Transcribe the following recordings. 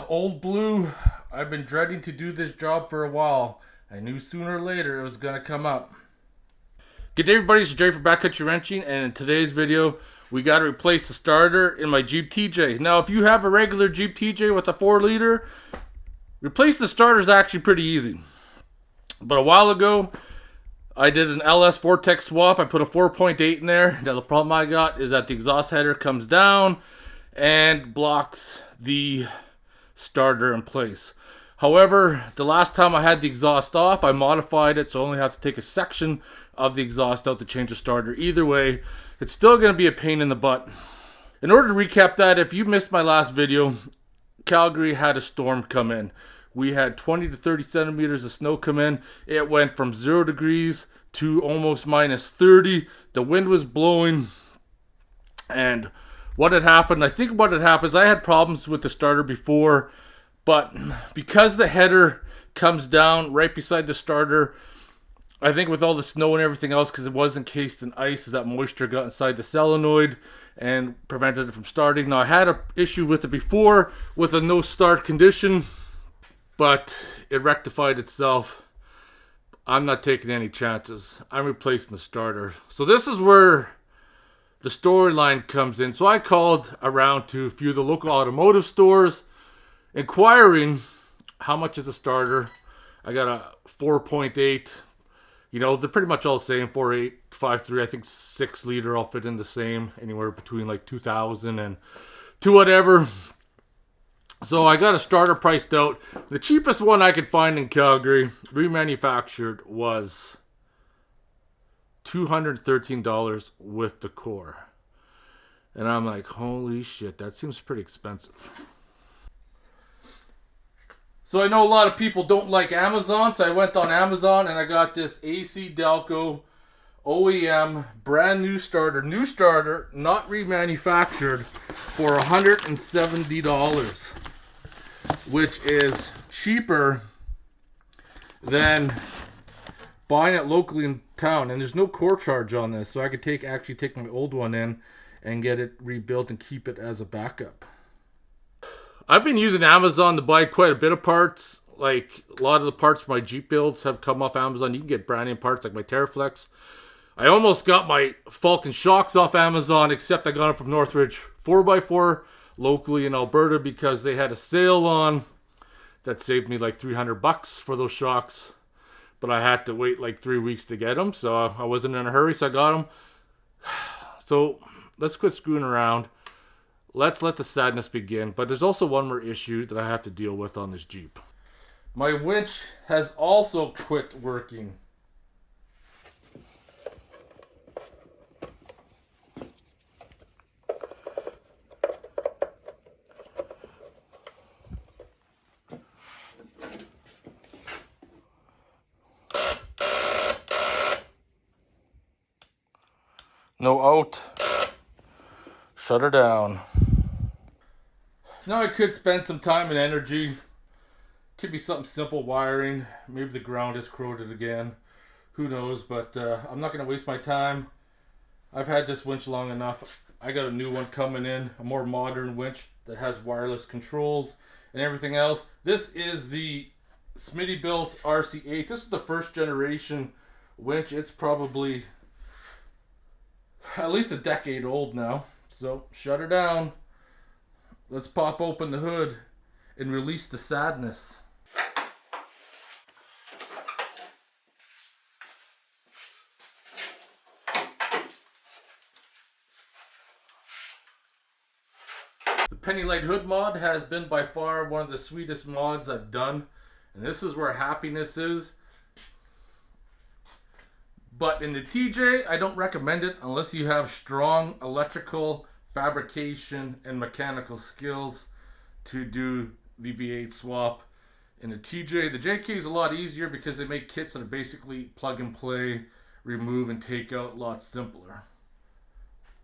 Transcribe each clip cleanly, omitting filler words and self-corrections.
Old Blue. I've been dreading to do this job for a while. I knew sooner or later it was going to come up. Good day everybody, it's Jerry from BackCountry Wrenching, and in today's video we got to replace the starter in my Jeep TJ. Now if you have a regular Jeep TJ with a 4-liter, replace the starter is actually pretty easy. But a while ago I did an LS Vortec Swap. I put a 4.8 in there. Now the problem I got is that the exhaust header comes down and blocks the starter in place. However, the last time I had the exhaust off, I modified it so I only have to take a section of the exhaust out to change the starter. Either way, it's still going to be a pain in the butt. In order to recap that, if you missed my last video, Calgary had a storm come in. We had 20 to 30 centimeters of snow come in. It went from 0 degrees to almost minus 30. The wind was blowing. And what had happened, I think what had happened is I had problems with the starter before. But because the header comes down right beside the starter, I think with all the snow and everything else, because it was encased in ice, that moisture got inside the solenoid and prevented it from starting. Now I had an issue with it before with a no start condition, but it rectified itself. I'm not taking any chances. I'm replacing the starter. So this is where the storyline comes in. So I called around to a few of the local automotive stores, inquiring how much is a starter. I got a 4.8. You know, they're pretty much all the same. 4.8, 5.3. I think 6-liter all fit in the same. Anywhere between like 2,000 and to whatever. So I got a starter priced out. The cheapest one I could find in Calgary, remanufactured, was $213 with the core. And I'm like, holy shit, that seems pretty expensive. So I know a lot of people don't like Amazon, so I went on Amazon and I got this AC Delco OEM brand new starter, not remanufactured, for $170, which is cheaper than buying it locally in town. And there's no core charge on this, so I could actually take my old one in and get it rebuilt and keep it as a backup. I've been using Amazon to buy quite a bit of parts. Like a lot of the parts for my Jeep builds have come off Amazon. You can get brand new parts like my Terraflex. I almost got my Falcon shocks off Amazon, except I got them from Northridge 4x4 locally in Alberta because they had a sale on. That saved me like $300 for those shocks. But I had to wait like 3 weeks to get them, so I wasn't in a hurry, so I got them. So let's quit screwing around. Let's let the sadness begin. But there's also one more issue that I have to deal with on this Jeep. My winch has also quit working. No out. Shut her down. Now I could spend some time and energy. Could be something simple, wiring. Maybe the ground is corroded again. Who knows, but I'm not going to waste my time. I've had this winch long enough. I got a new one coming in, a more modern winch that has wireless controls and everything else. This is the Smittybilt RC8. This is the first generation winch. It's probably at least a decade old now. So shut her down. Let's pop open the hood and release the sadness. The penny light hood mod has been by far one of the sweetest mods I've done. And this is where happiness is. But in the TJ, I don't recommend it unless you have strong electrical, fabrication, and mechanical skills to do the V8 swap. In the TJ, the JK is a lot easier because they make kits that are basically plug and play, remove and take out, a lot simpler.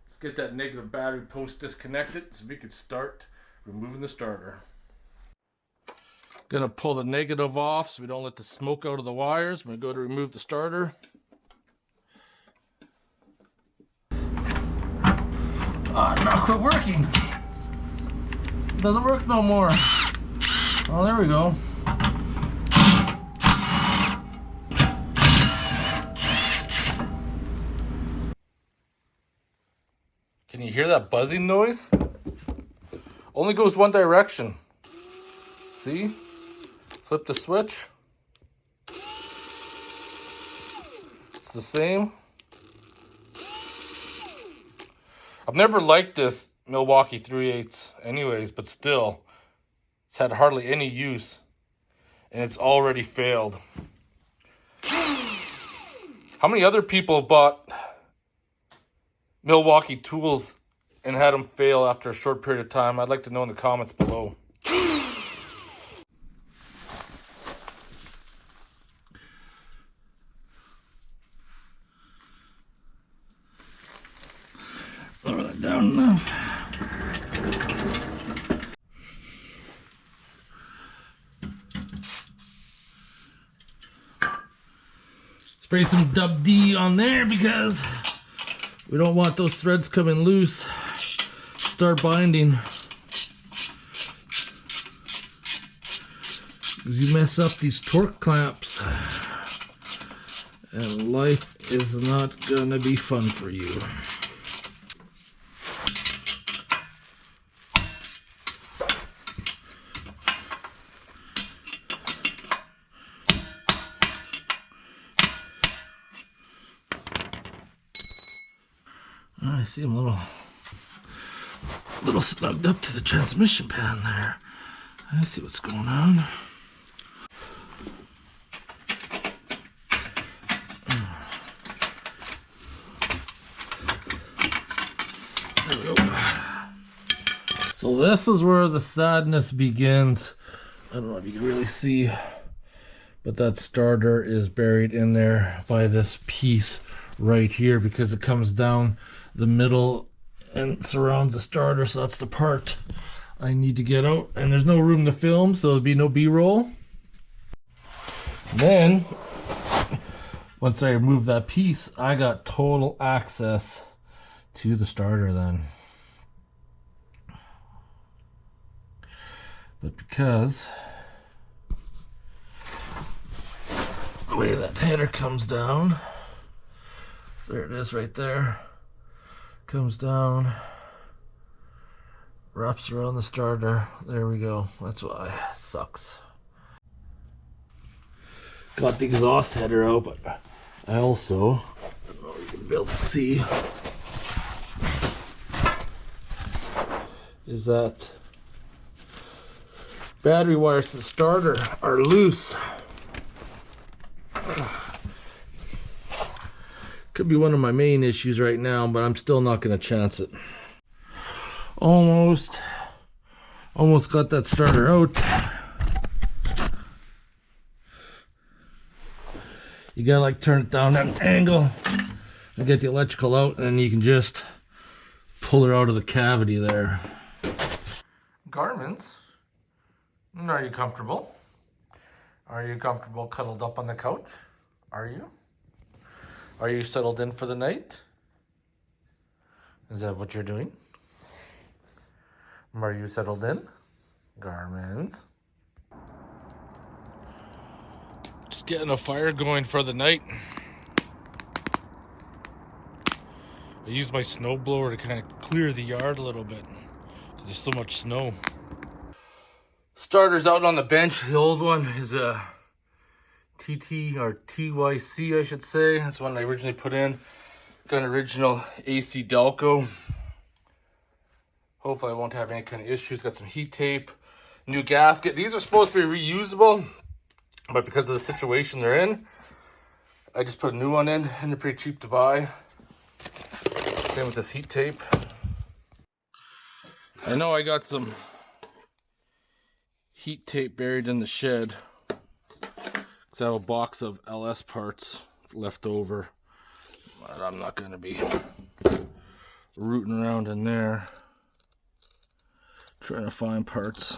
Let's get that negative battery post disconnected so we can start removing the starter. Gonna pull the negative off so we don't let the smoke out of the wires. I'm gonna go to remove the starter. Not quit working. Doesn't work no more. Oh, there we go. Can you hear that buzzing noise? Only goes one direction. See? Flip the switch. It's the same. I've never liked this Milwaukee 3/8 anyways, but still, it's had hardly any use, and it's already failed. How many other people have bought Milwaukee tools and had them fail after a short period of time? I'd like to know in the comments below. Lower that down enough. Spray some Dub D on there because we don't want those threads coming loose. Start binding. Because you mess up these torque clamps and life is not gonna be fun for you. I see them a little snugged up to the transmission pan there. I see what's going on. There we go. So this is where the sadness begins. I don't know if you can really see, but that starter is buried in there by this piece right here because it comes down the middle and surrounds the starter. So that's the part I need to get out, and there's no room to film, so there'll be no B-roll. Then once I remove that piece, I got total access to the starter then. But because the way that header comes down, so there it is right there, comes down, wraps around the starter. There we go. That's why it sucks. Got the exhaust header out, but I also, I don't know if you can be able to see, is that battery wires to the starter are loose. Could be one of my main issues right now, but I'm still not going to chance it. Almost got that starter out. You gotta like turn it down at an angle and get the electrical out, and then you can just pull her out of the cavity there. Garments, are you comfortable? Are you comfortable cuddled up on the couch? Are you? Are you settled in for the night? Is that what you're doing? Are you settled in? Garments. Just getting a fire going for the night. I used my snow blower to kind of clear the yard a little bit because there's so much snow. Starter's out on the bench. The old one is a TT or TYC, I should say. That's the one I originally put in. Got an original AC Delco. Hopefully I won't have any kind of issues. Got some heat tape, new gasket. These are supposed to be reusable, but because of the situation they're in, I just put a new one in, and they're pretty cheap to buy. Same with this heat tape. I know I got some heat tape buried in the shed. I have a box of LS parts left over, but I'm not going to be rooting around in there trying to find parts.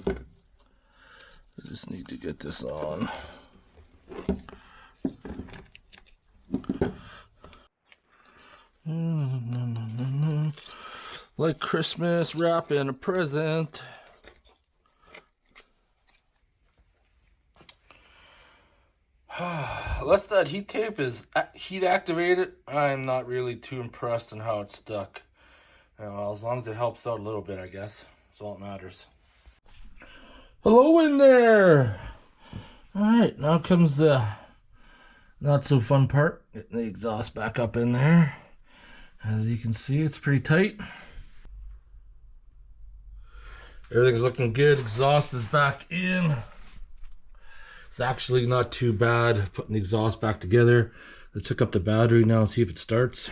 I just need to get this on. Like Christmas wrapping a present. Unless that heat tape is heat activated, I'm not really too impressed on how it's stuck. Well, as long as it helps out a little bit, I guess. That's all that matters. Hello in there! Alright, now comes the not so fun part. Getting the exhaust back up in there. As you can see, it's pretty tight. Everything's looking good. Exhaust is back in. It's actually not too bad putting the exhaust back together. Let's hook up the battery now and see if it starts.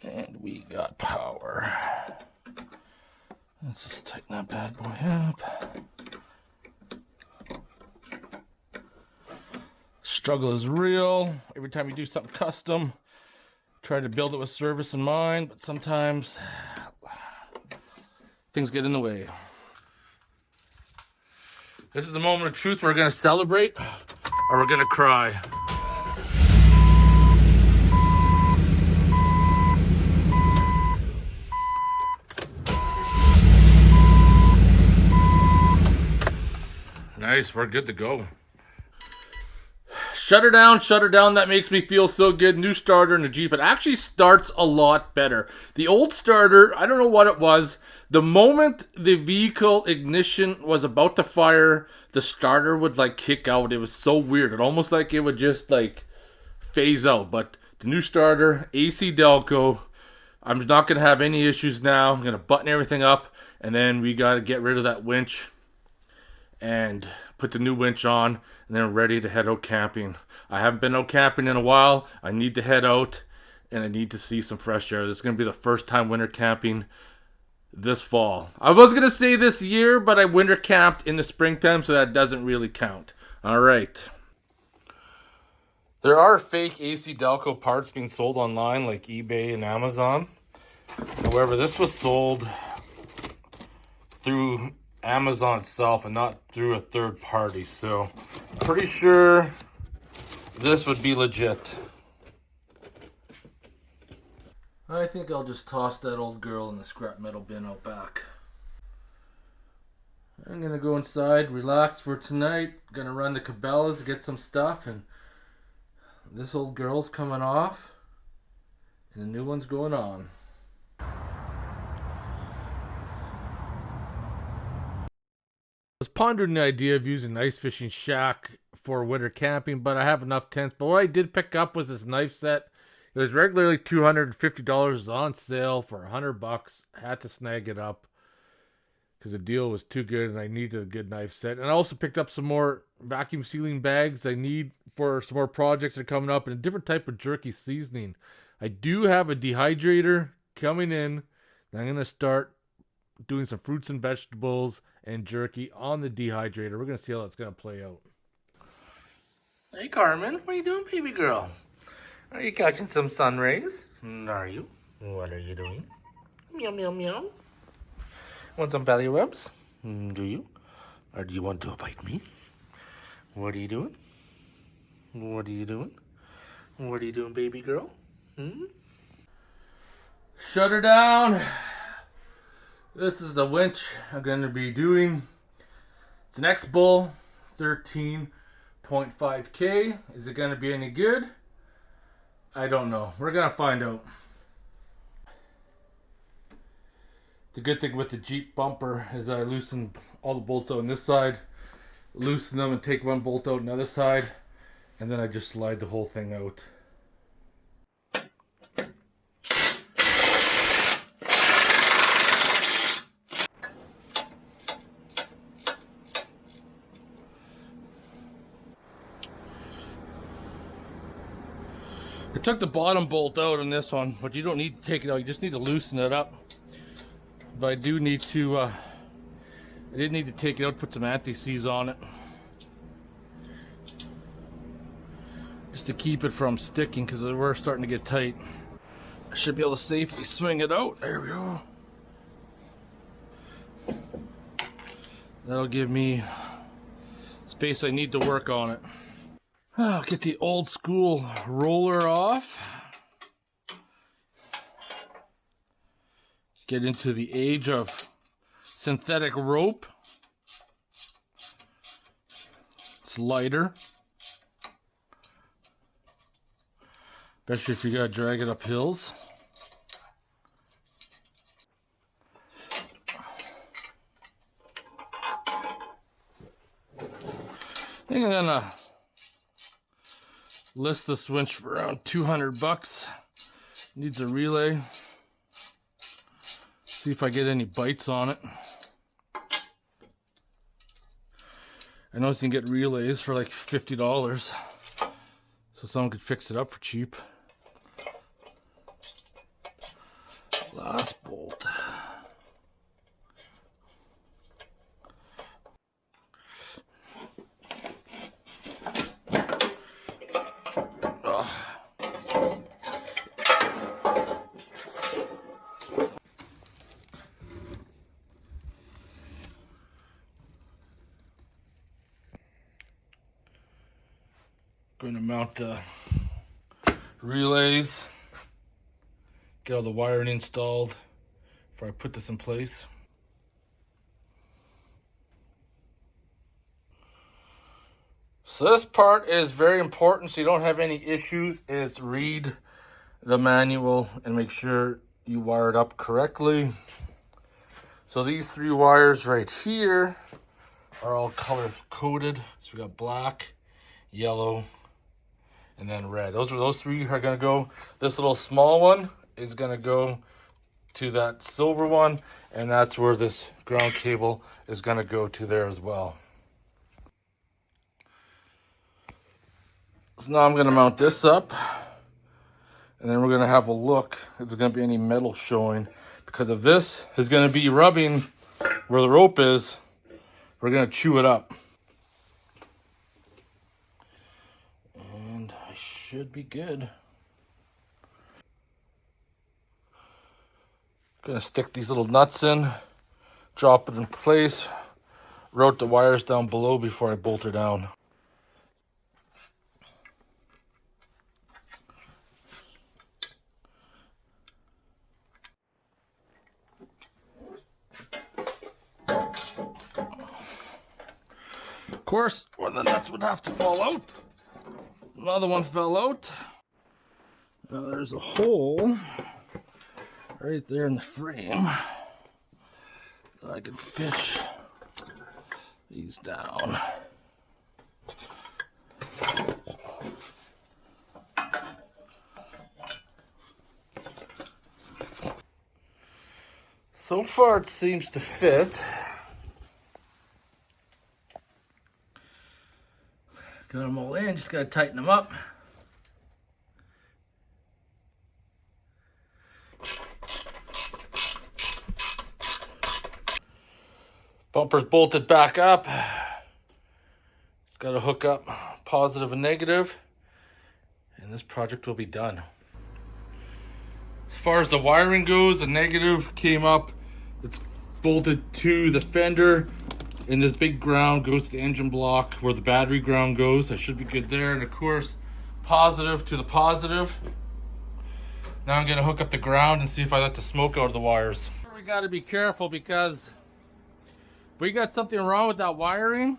And we got power. Let's just tighten that bad boy up. Struggle is real. Every time you do something custom, try to build it with service in mind, but sometimes things get in the way. This is the moment of truth. We're going to celebrate or we're going to cry. Nice, we're good to go. Shut her down. That makes me feel so good. New starter in the Jeep. It actually starts a lot better. The old starter, I don't know what it was. The moment the vehicle ignition was about to fire, the starter would like kick out. It was so weird. It almost like it would just like phase out. But the new starter, AC Delco, I'm not going to have any issues now. I'm going to button everything up. And then we got to get rid of that winch and put the new winch on, and then ready to head out camping. I haven't been out camping in a while. I need to head out, and I need to see some fresh air. This is going to be the first time winter camping this fall. I was going to say this year, but I winter camped in the springtime, so that doesn't really count. All right. There are fake AC Delco parts being sold online, like eBay and Amazon. However, this was sold through Amazon itself and not through a third party, so pretty sure this would be legit. I think I'll just toss that old girl in the scrap metal bin out back. I'm gonna go inside, relax for tonight. Gonna run to Cabela's, get some stuff, and this old girl's coming off and a new one's going on. I was pondering the idea of using an ice fishing shack for winter camping, but I have enough tents. But what I did pick up was this knife set. It was regularly $250 on sale for $100. I had to snag it up because the deal was too good and I needed a good knife set. And I also picked up some more vacuum sealing bags I need for some more projects that are coming up and a different type of jerky seasoning. I do have a dehydrator coming in. I'm going to start doing some fruits and vegetables and jerky on the dehydrator. We're going to see how that's going to play out. Hey, Carmen. What are you doing, baby girl? Are you catching some sun rays? Are you? What are you doing? Meow, meow, meow. Want some belly rubs? Do you? Or do you want to bite me? What are you doing? What are you doing? What are you doing, baby girl? Shut her down. This is the winch I'm going to be doing. It's an X-Bull 13.5K. Is it going to be any good? I don't know. We're going to find out. The good thing with the Jeep bumper is that I loosen all the bolts out on this side, loosen them and take one bolt out on the other side, and then I just slide the whole thing out. I took the bottom bolt out on this one, but you don't need to take it out, you just need to loosen it up. But I do need to, I did need to take it out, put some anti-seize on it. Just to keep it from sticking, because we're starting to get tight. I should be able to safely swing it out. There we go. That'll give me space I need to work on it. I'll get the old school roller off. Get into the age of synthetic rope. It's lighter. especially if you gotta drag it up hills. I think I'm gonna list this winch for around 200 bucks. Needs a relay. See if I get any bites on it. I know you can get relays for like $50, so someone could fix it up for cheap. Last bolt. Going to mount the relays, get all the wiring installed before I put this in place. So this part is very important so you don't have any issues. Is read the manual and make sure you wire it up correctly. So these 3 wires right here are all color coded. So we got black, yellow, and then red. Those 3 are gonna go. This little small one is gonna go to that silver one, and that's where this ground cable is gonna go to there as well. So now I'm gonna mount this up, and then we're gonna have a look if there's gonna be any metal showing, because if this is gonna be rubbing where the rope is, we're gonna chew it up. And I should be good. Gonna stick these little nuts in, drop it in place, route the wires down below before I bolt her down. Of course, one of the nuts would have to fall out. Another one fell out. Now there's a hole right there in the frame that I can fish these down. So far it seems to fit. Got them all in, just gotta tighten them up. Bumper's bolted back up. It's got to hook up positive and negative, and this project will be done. As far as the wiring goes, the negative came up. It's bolted to the fender, and this big ground goes to the engine block where the battery ground goes. I should be good there. And of course, positive to the positive. Now I'm gonna hook up the ground and see if I let the smoke out of the wires. We gotta be careful because if we got something wrong with that wiring,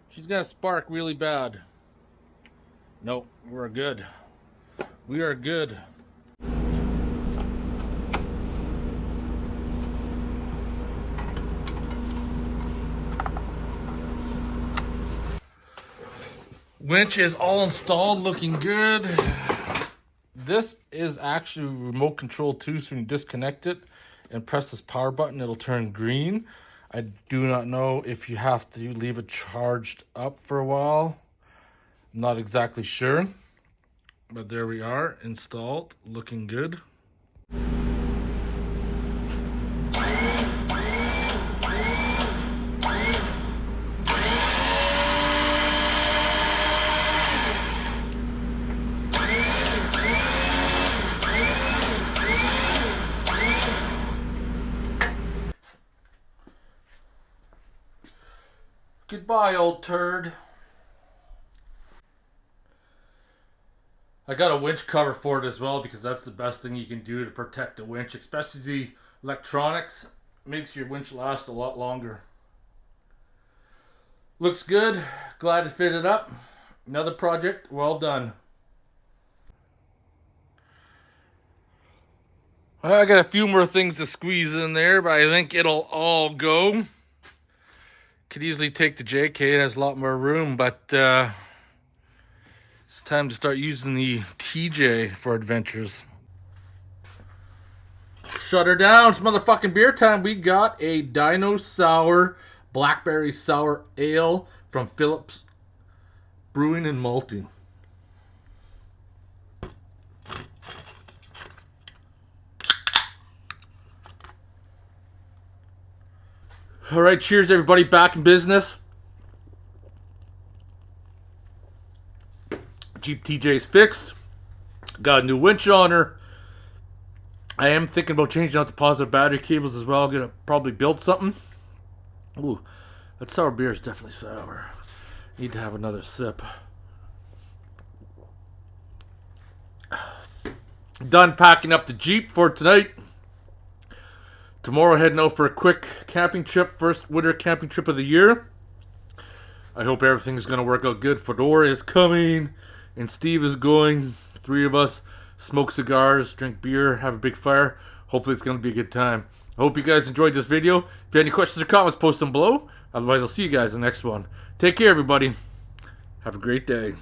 she's gonna spark really bad. Nope, we're good. We are good. Winch is all installed, looking good. This is actually remote control too, so when you disconnect it and press this power button, it'll turn green. I do not know if you have to leave it charged up for a while. I'm not exactly sure, but there we are, installed, looking good. Goodbye, old turd. I got a winch cover for it as well because that's the best thing you can do to protect the winch, especially the electronics. Makes your winch last a lot longer. Looks good. Glad to fit it up. Another project well done. I got a few more things to squeeze in there, but I think it'll all go. Could easily take the JK, it has a lot more room, but it's time to start using the TJ for adventures. Shut her down, it's motherfucking beer time. We got a Dino Sour Blackberry Sour Ale from Phillips Brewing and Malting. All right, cheers everybody, back in business. Jeep TJ's fixed. Got a new winch on her. I am thinking about changing out the positive battery cables as well. I'm gonna probably build something. Ooh, that sour beer is definitely sour. Need to have another sip. Done packing up the Jeep for tonight. Tomorrow heading out for a quick camping trip. First winter camping trip of the year. I hope everything's going to work out good. Fedora is coming. And Steve is going. 3 of us smoke cigars, drink beer, have a big fire. Hopefully it's going to be a good time. I hope you guys enjoyed this video. If you have any questions or comments, post them below. Otherwise, I'll see you guys in the next one. Take care, everybody. Have a great day.